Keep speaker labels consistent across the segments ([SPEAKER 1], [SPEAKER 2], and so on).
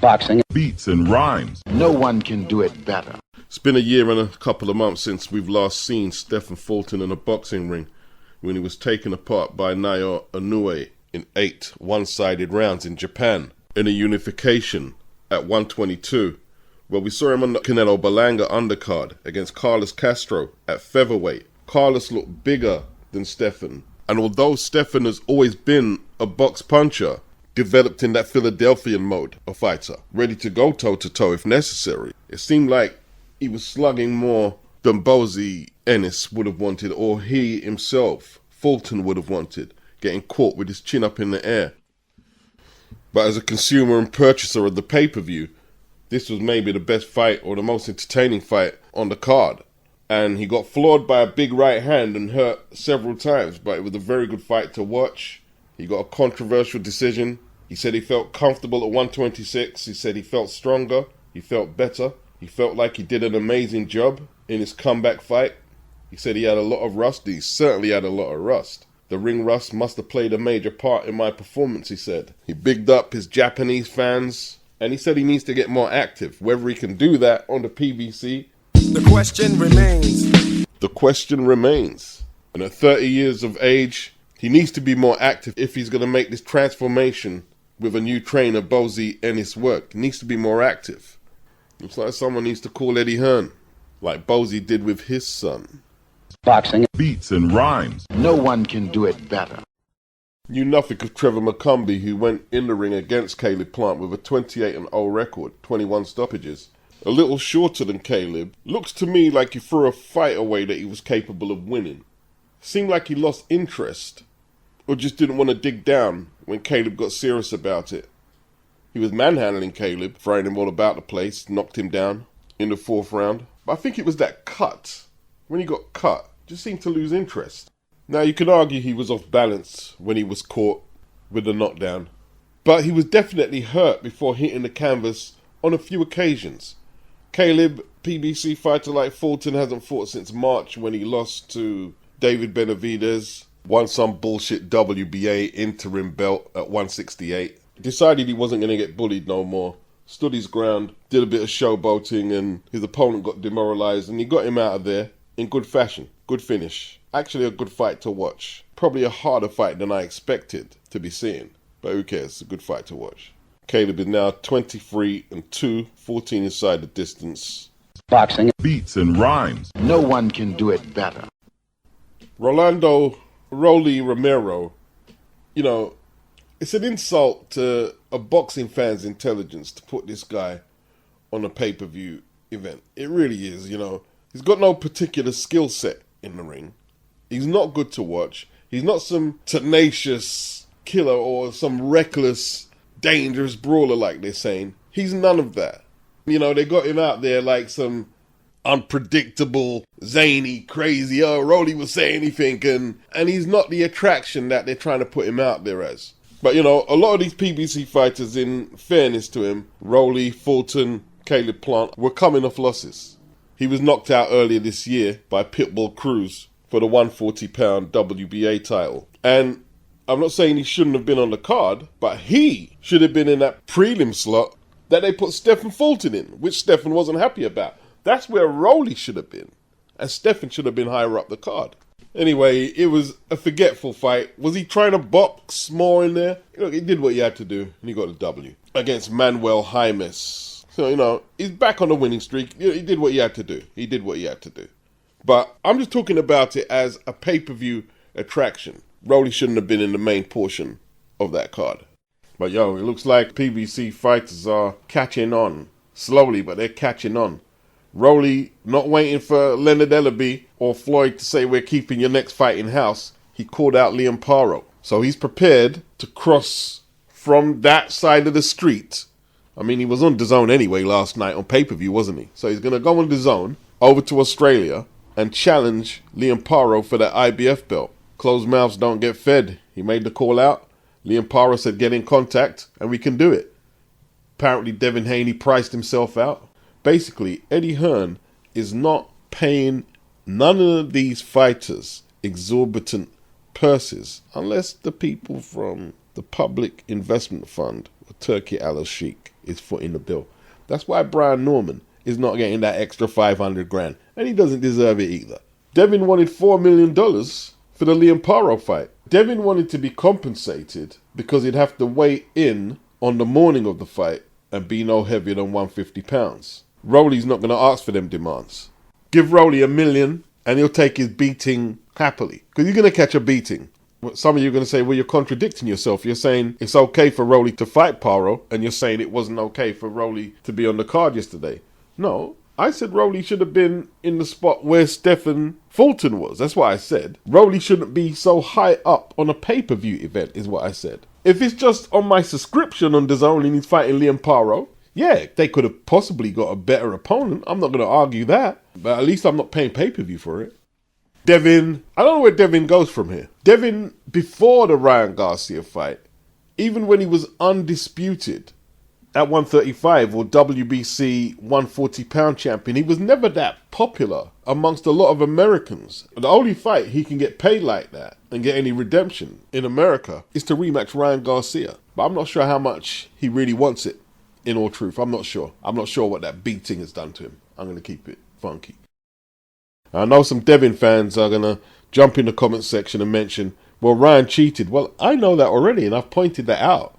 [SPEAKER 1] Boxing.
[SPEAKER 2] Beats and rhymes.
[SPEAKER 3] No one can do it better.
[SPEAKER 4] It's been a year and a couple of months since we've last seen Stephen Fulton in a boxing ring when he was taken apart by Naoya Inoue in 8 one-sided rounds in Japan in a unification at 122, where we saw him on the Canelo Berlanga undercard against Castro at featherweight. Carlos looked bigger than Stephen, and although Stephen has always been a box puncher, developed in that Philadelphian mode of fighter, ready to go toe-to-toe if necessary, it seemed like he was slugging more than Bozy Ennis would have wanted, or he himself, Fulton, would have wanted, getting caught with his chin up in the air. But as a consumer and purchaser of the pay-per-view, this was maybe the best fight or the most entertaining fight on the card. And he got floored by a big right hand and hurt several times, but it was a very good fight to watch. He got a controversial decision. He said he felt comfortable at 126. He said he felt stronger. He felt better. He felt like he did an amazing job in his comeback fight. He said he had a lot of rust. He certainly had a lot of rust. The ring rust must have played a major part in my performance, he said. He bigged up his Japanese fans, and he said he needs to get more active. Whether he can do that on the PVC,
[SPEAKER 5] the question remains.
[SPEAKER 4] The question remains. And at 30 years of age, he needs to be more active if he's going to make this transformation with a new trainer, Bozy Ennis work. He needs to be more active. Looks like someone needs to call Eddie Hearn, like Bozy did with his son.
[SPEAKER 1] Boxing.
[SPEAKER 2] Beats and rhymes.
[SPEAKER 3] No one can do it better.
[SPEAKER 4] Knew nothing of Trevor Mccumby, who went in the ring against Caleb Plant with a 28-0 record, 21 stoppages. A little shorter than Caleb. Looks to me like he threw a fight away that he was capable of winning. Seemed like he lost interest, or just didn't want to dig down when Caleb got serious about it. He was manhandling Caleb, throwing him all about the place, knocked him down in the 4th round. But I think it was that cut. When he got cut, just seemed to lose interest. Now you could argue he was off balance when he was caught with the knockdown, but he was definitely hurt before hitting the canvas on a few occasions. Caleb, PBC fighter like Fulton, hasn't fought since March when he lost to David Benavidez, won some bullshit WBA interim belt at 168. Decided he wasn't going to get bullied no more. Stood his ground, did a bit of showboating, and his opponent got demoralized, and he got him out of there in good fashion. Good finish. Actually a good fight to watch. Probably a harder fight than I expected to be seeing, but who cares? It's a good fight to watch. Caleb is now 23-2, 14 inside the distance.
[SPEAKER 1] Boxing.
[SPEAKER 2] Beats and rhymes.
[SPEAKER 3] No one can do it better.
[SPEAKER 4] Rolando Romero, you know, it's an insult to a boxing fan's intelligence to put this guy on a pay-per-view event. It really is, you know. He's got no particular skill set in the ring. He's not good to watch. He's not some tenacious killer or some reckless, dangerous brawler like they're saying. He's none of that. You know, they got him out there like some unpredictable, zany, crazy, Rolly will say anything, and he's not the attraction that they're trying to put him out there as. But, you know, a lot of these PBC fighters, in fairness to him, Rolly, Fulton, Caleb Plant, were coming off losses. He was knocked out earlier this year by Pitbull Cruz for the 140-pound WBA title. And I'm not saying he shouldn't have been on the card, but he should have been in that prelim slot that they put Stephen Fulton in, which Stephen wasn't happy about. That's where Rolly should have been. And Stephen should have been higher up the card. Anyway, it was a forgetful fight. Was he trying to box more in there? You know, he did what he had to do, and he got a W against Manuel JAIMES. So, you know, he's back on the winning streak. He did what he had to do. He did what he had to do. But I'm just talking about it as a pay-per-view attraction. Rolly shouldn't have been in the main portion of that card. But, yo, it looks like PBC fighters are catching on. Slowly, but they're catching on. Rolly not waiting for Leonard Ellaby or Floyd to say we're keeping your next fight in-house. He called out Liam Paro. So he's prepared to cross from that side of the street. I mean, he was on DAZN anyway last night on pay-per-view, wasn't he? So he's going to go on DAZN over to Australia and challenge Liam Paro for that IBF belt. Closed mouths don't get fed. He made the call out. Liam Paro said get in contact and we can do it. Apparently Devin Haney priced himself out. Basically, Eddie Hearn is not paying none of these fighters exorbitant purses unless the people from the Public Investment Fund or Turkey Al Sheikh is footing the bill. That's why Brian Norman is not getting that extra 500 grand. And he doesn't deserve it either. Devin wanted $4 million for the Liam PARO fight. Devin wanted to be compensated because he'd have to weigh in on the morning of the fight and be no heavier than 150 pounds. Rolly's not going to ask for them demands. Give Rolly $1 million and he'll take his beating happily. Because you're going to catch a beating. Some of you are going to say, well, you're contradicting yourself. You're saying it's okay for Rolly to fight PARO, and you're saying it wasn't okay for Rolly to be on the card yesterday. No, I said Rolly should have been in the spot where Stephen Fulton was. That's what I said. Rolly shouldn't be so high up on a pay-per-view event, is what I said. If it's just on my subscription on DAZN and he's fighting Liam PARO, yeah, they could have possibly got a better opponent. I'm not going to argue that. But at least I'm not paying pay-per-view for it. Devin, I don't know where Devin goes from here. Devin, before the Ryan Garcia fight, even when he was undisputed at 135 or WBC 140 pound champion, he was never that popular amongst a lot of Americans. The only fight he can get paid like that and get any redemption in America is to rematch Ryan Garcia. But I'm not sure how much he really wants it, in all truth. I'm not sure. I'm not sure what that beating has done to him. I'm going to keep it funky. I know some Devin fans are going to jump in the comment section and mention, well, Ryan cheated. Well, I know that already, and I've pointed that out.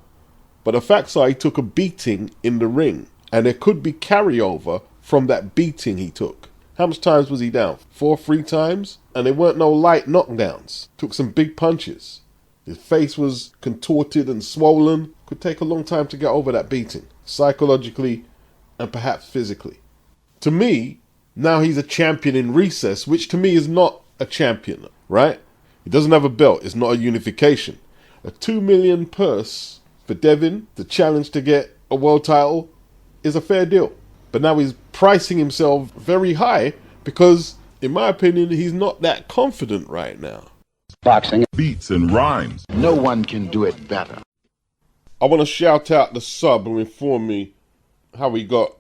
[SPEAKER 4] But the facts are he took a beating in the ring, and there could be carryover from that beating he took. How much times was he down? 3 times? And there weren't no light knockdowns. Took some big punches. His face was contorted and swollen. Could take a long time to get over that beating, psychologically and perhaps physically. To me, now he's a champion in recess, which to me is not a champion, right? He doesn't have a belt. It's not a unification. A $2 million purse for Devin, the challenge to get a world title, is a fair deal. But now he's pricing himself very high because, in my opinion, he's not that confident right now.
[SPEAKER 2] Boxing. Beats and rhymes.
[SPEAKER 3] No one can do it better.
[SPEAKER 4] I want to shout out the sub who informed me how we got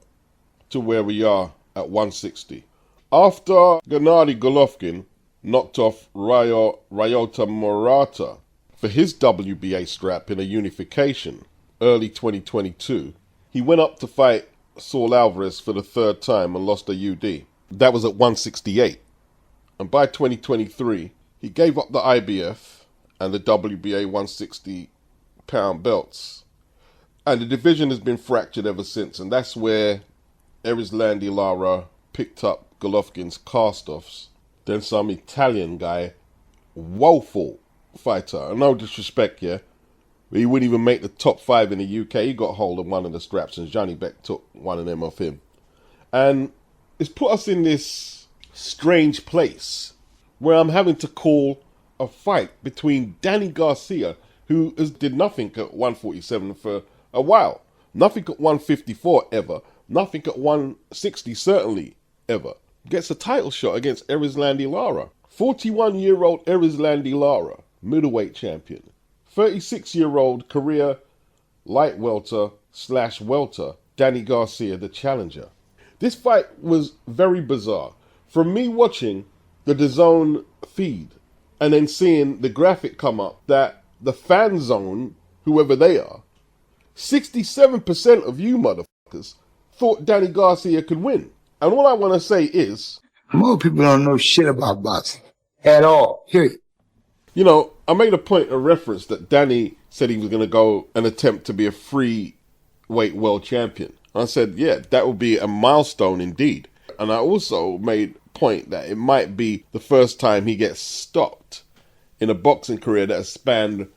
[SPEAKER 4] to where we are at 160. After Gennady Golovkin knocked off Ryota Murata for his WBA strap in a unification early 2022, he went up to fight Saul Alvarez for the 3rd time and lost a UD. That was at 168. And by 2023, he gave up the IBF and the WBA 160 pound belts. And the division has been fractured ever since, and that's where ERISLANDY Lara picked up Golovkin's cast-offs. Then some Italian guy, woeful fighter, no disrespect here, but he wouldn't even make the top 5 in the UK. He got hold of one of the straps and Johnny Beck took one of them off him. And it's put us in this strange place where I'm having to call a fight between Danny Garcia, who did nothing at 147 for a while, nothing at 154 ever, nothing at 160 certainly ever, gets a title shot against ERISLANDY Lara. 41-year-old ERISLANDY Lara, middleweight champion. 36-year-old career light welter/welter, Danny Garcia, the challenger. This fight was very bizarre. From me watching the DAZN feed and then seeing the graphic come up that the fan zone, whoever they are, 67% of you motherfuckers thought Danny Garcia could win. And all I want to say is,
[SPEAKER 1] more people don't know shit about boxing at all, period.
[SPEAKER 4] You know, I made a point of reference that Danny said he was going to go and attempt to be a free weight world champion. I said, yeah, that would be a milestone indeed. And I also made a point that it might be the first time he gets stopped in a boxing career that has spanned,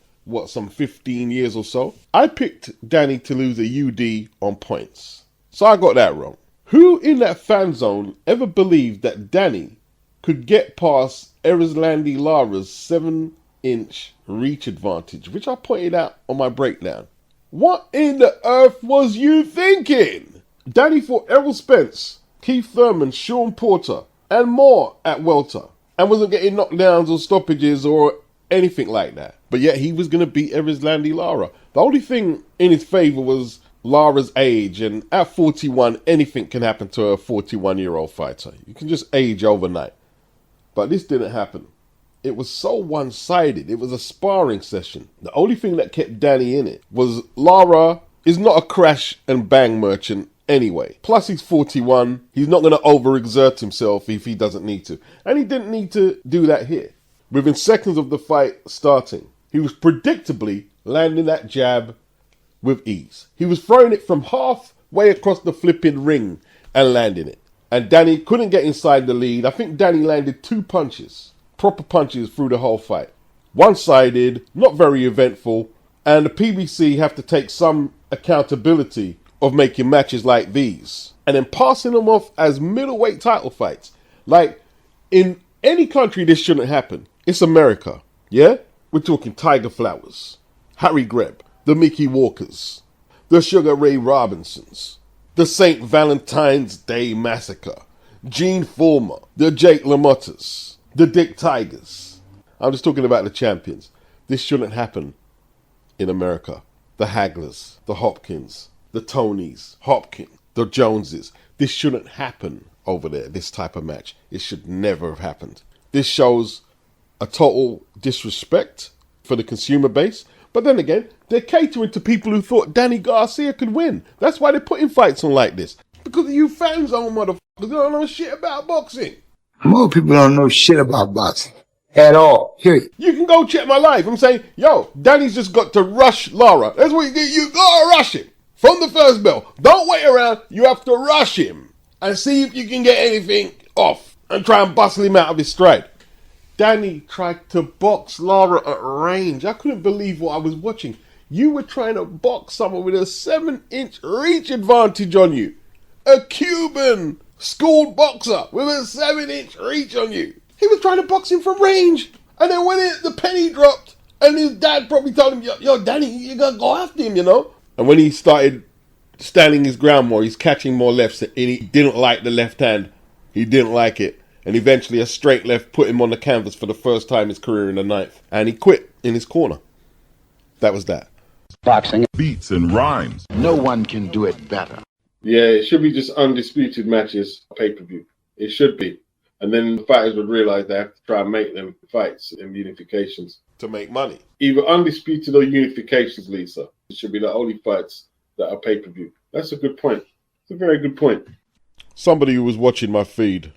[SPEAKER 4] some 15 years or so. I picked Danny to lose a UD on points. So I got that wrong. Who in that fan zone ever believed that Danny could get past ERISLANDY Lara's 7-inch reach advantage, which I pointed out on my breakdown? What in the earth was you thinking? Danny fought Errol Spence, Keith Thurman, Sean Porter, and more at welter, and wasn't getting knockdowns or stoppages or anything like that. But yet he was going to beat ERISLANDY Lara. The only thing in his favour was Lara's age, and at 41, anything can happen to a 41-year-old fighter. You can just age overnight. But this didn't happen. It was so one-sided. It was a sparring session. The only thing that kept Danny in it was Lara is not a crash and bang merchant anyway. Plus he's 41. He's not going to overexert himself if he doesn't need to. And he didn't need to do that here. Within seconds of the fight starting, he was predictably landing that jab with ease. He was throwing it from halfway across the flipping ring and landing it. And Danny couldn't get inside the lead. I think Danny landed 2 punches, proper punches through the whole fight. One-sided, not very eventful, and the PBC have to take some accountability of making matches like these and then passing them off as middleweight title fights. Like, in any country this shouldn't happen. It's America, yeah? We're talking Tiger Flowers, Harry Greb, the Mickey Walkers, the Sugar Ray Robinsons, the St. Valentine's Day Massacre, Gene Fullmer, the Jake LaMottas, the Dick Tigers. I'm just talking about the champions. This shouldn't happen in America. The Haglers, the Hopkins, the Tonys, Hopkins, the Joneses. This shouldn't happen over there, this type of match. It should never have happened. This shows a total disrespect for the consumer base. But then again, they're catering to people who thought Danny Garcia could win. That's why they're putting fights on like this. Because you fans are motherfuckers don't know shit about boxing.
[SPEAKER 1] More people don't know shit about boxing at all. Period.
[SPEAKER 4] You can go check my live. I'm saying, yo, Danny's just got to rush Lara. That's what you do. You gotta rush him from the first bell. Don't wait around. You have to rush him and see if you can get anything off and try and bustle him out of his stride. Danny tried to box Lara at range. I couldn't believe what I was watching. You were trying to box someone with a 7-inch reach advantage on you. A Cuban schooled boxer with a 7-inch reach on you. He was trying to box him from range. And then when the penny dropped, and his dad probably told him, yo, Danny, you gotta go after him, you know? And when he started standing his ground more, he's catching more lefts, and he didn't like the left hand. He didn't like it. And eventually a straight left put him on the canvas for the first time in his career in the 9th. And he quit in his corner. That was that.
[SPEAKER 2] Boxing. Beats and rhymes.
[SPEAKER 3] No one can do it better.
[SPEAKER 4] Yeah, it should be just undisputed matches, pay-per-view. It should be. And then the fighters would realize they have to try and make them fights and unifications to make money. Either undisputed or unifications, Lisa. It should be the only fights that are pay-per-view. That's a good point. It's a very good point. Somebody who was watching my feed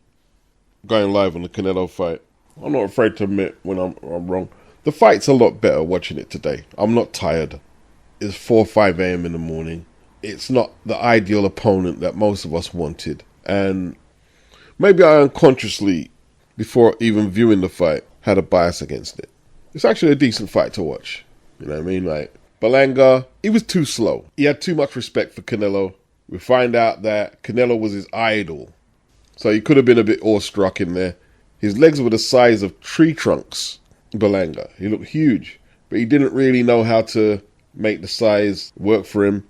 [SPEAKER 4] going live on the Canelo fight. I'm not afraid to admit when I'm wrong. The fight's a lot better watching it today. I'm not tired. It's 4 or 5 a.m. in the morning. It's not the ideal opponent that most of us wanted. And maybe I unconsciously, before even viewing the fight, had a bias against it. It's actually a decent fight to watch. You know what I mean? Like, Berlanga, he was too slow. He had too much respect for Canelo. We find out that Canelo was his idol. So he could have been a bit awestruck in there. His legs were the size of tree trunks, Berlanga. He looked huge, but he didn't really know how to make the size work for him.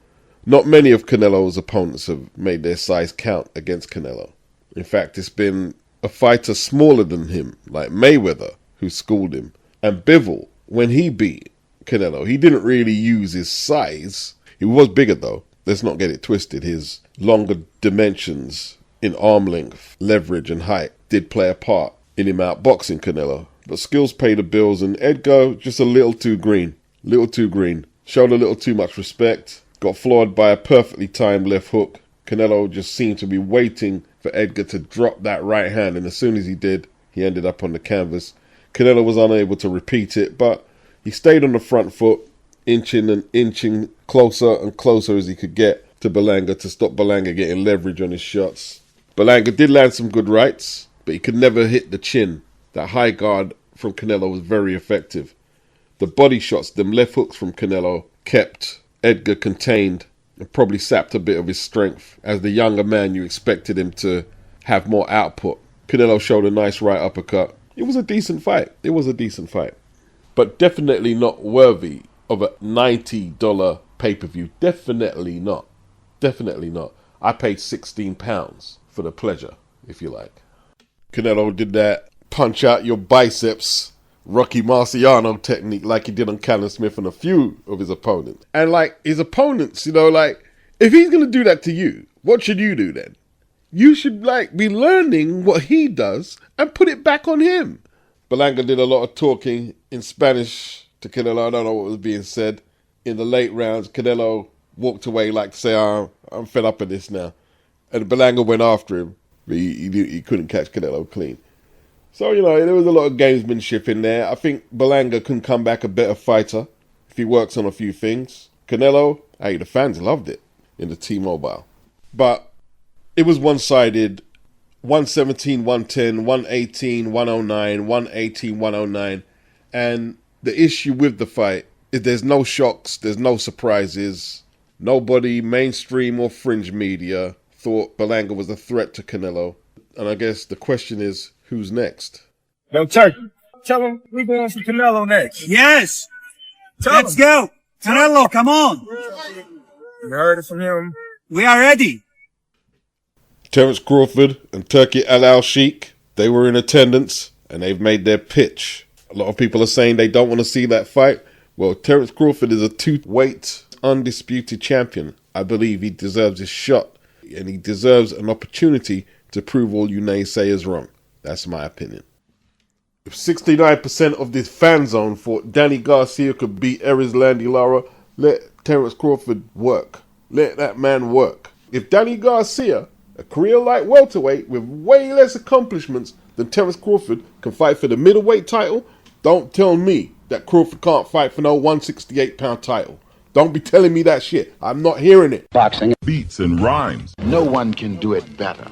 [SPEAKER 4] Not many of Canelo's opponents have made their size count against Canelo. In fact, it's been a fighter smaller than him, like Mayweather, who schooled him. And Bivol, when he beat Canelo, he didn't really use his size. He was bigger though. Let's not get it twisted. His longer dimensions in arm length, leverage and height did play a part in him outboxing Canelo. But skills pay the bills, and Edgar just a little too green. Little too green. Showed a little too much respect. Got floored by a perfectly timed left hook. Canelo just seemed to be waiting for Edgar to drop that right hand, and as soon as he did, he ended up on the canvas. Canelo was unable to repeat it, but he stayed on the front foot, inching and inching closer and closer as he could get to Berlanga to stop Berlanga getting leverage on his shots. Berlanga did land some good rights, but he could never hit the chin. That high guard from Canelo was very effective. The body shots, them left hooks from Canelo, kept Edgar contained and probably sapped a bit of his strength. As the younger man, you expected him to have more output. Canelo showed a nice right uppercut. It was a decent fight. It was a decent fight. But definitely not worthy of a $90 pay-per-view. Definitely not. Definitely not. I paid £16 for the pleasure, if you like. Canelo did that punch out your biceps Rocky Marciano technique like he did on Callum Smith and a few of his opponents. And like his opponents, you know, like if he's going to do that to you, what should you do then? You should like be learning what he does and put it back on him. Berlanga did a lot of talking in Spanish to Canelo. I don't know what was being said. In the late rounds, Canelo walked away like to say, oh, I'm fed up with this now. And Berlanga went after him, but he couldn't catch Canelo clean. So, you know, there was a lot of gamesmanship in there. I think Berlanga can come back a better fighter if he works on a few things. Canelo, hey, the fans loved it in the T-Mobile. But it was one-sided. 117, 110, 118, 109, 118, 109. And the issue with the fight is there's no shocks, there's no surprises. Nobody, mainstream or fringe media, thought Berlanga was a threat to Canelo. And I guess the question is, who's next?
[SPEAKER 6] Yo, Turkey, tell him we going for Canelo next.
[SPEAKER 7] Yes. Let's go. Canelo, come on.
[SPEAKER 6] You heard it from him.
[SPEAKER 7] We are ready.
[SPEAKER 4] Terence Crawford and Turki Al-Sheikh, they were in attendance and they've made their pitch. A lot of people are saying they don't want to see that fight. Well, Terence Crawford is a two-weight undisputed champion. I believe he deserves his shot and he deserves an opportunity to prove all you naysayers wrong. That's my opinion. If 69% of this fan zone thought Danny Garcia could beat ERISLANDY Lara, let Terence Crawford work. Let that man work. If Danny Garcia, a career light welterweight with way less accomplishments than Terence Crawford, can fight for the middleweight title, don't tell me that Crawford can't fight for no 168-pound title. Don't be telling me that shit. I'm not hearing it.
[SPEAKER 2] Beats and rhymes.
[SPEAKER 3] No one can do it better.